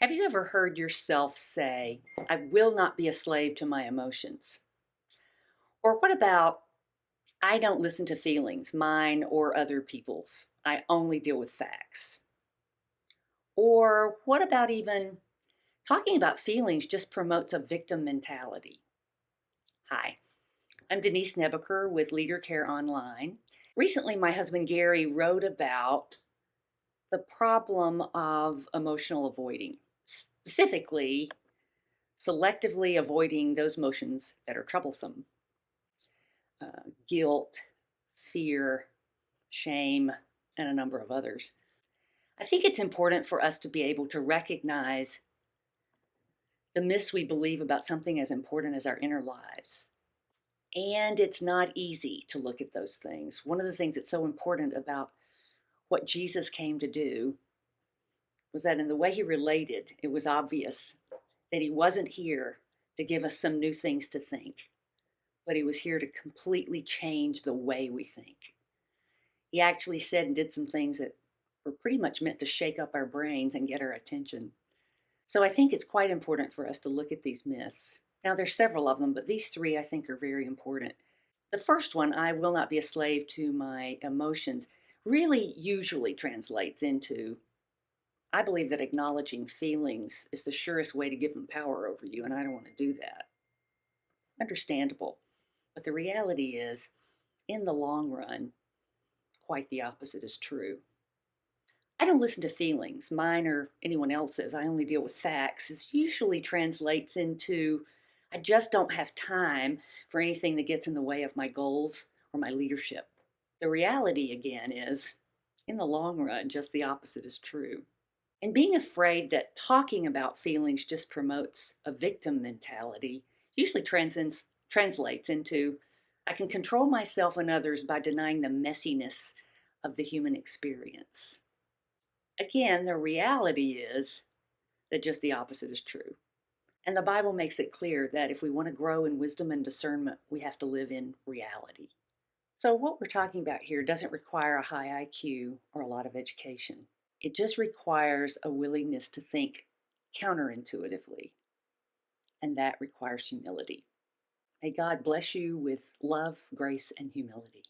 Have you ever heard yourself say, I will not be a slave to my emotions? Or what about, I don't listen to feelings, mine or other people's. I only deal with facts. Or what about even talking about feelings just promotes a victim mentality? Hi, I'm Denise Nebaker with Leader Care Online. Recently, my husband Gary wrote about the problem of emotional avoiding, specifically selectively avoiding those emotions that are troublesome. Guilt, fear, shame, and a number of others. I think it's important for us to be able to recognize the myths we believe about something as important as our inner lives. And it's not easy to look at those things. One of the things that's so important about what Jesus came to do was that in the way he related, it was obvious that he wasn't here to give us some new things to think, but he was here to completely change the way we think. He actually said and did some things that were pretty much meant to shake up our brains and get our attention. So I think it's quite important for us to look at these myths. Now, there's several of them, but these three I think are very important. The first one, I will not be a slave to my emotions, really usually translates into, I believe that acknowledging feelings is the surest way to give them power over you, and I don't want to do that. Understandable. But the reality is, in the long run, quite the opposite is true. I don't listen to feelings, mine or anyone else's. I only deal with facts. This usually translates into I just don't have time for anything that gets in the way of my goals or my leadership. The reality, again, is in the long run, just the opposite is true. And being afraid that talking about feelings just promotes a victim mentality usually translates into I can control myself and others by denying the messiness of the human experience. Again, the reality is that just the opposite is true. And the Bible makes it clear that if we want to grow in wisdom and discernment, we have to live in reality. So, what we're talking about here doesn't require a high IQ or a lot of education. It just requires a willingness to think counterintuitively, and that requires humility. May God bless you with love, grace, and humility.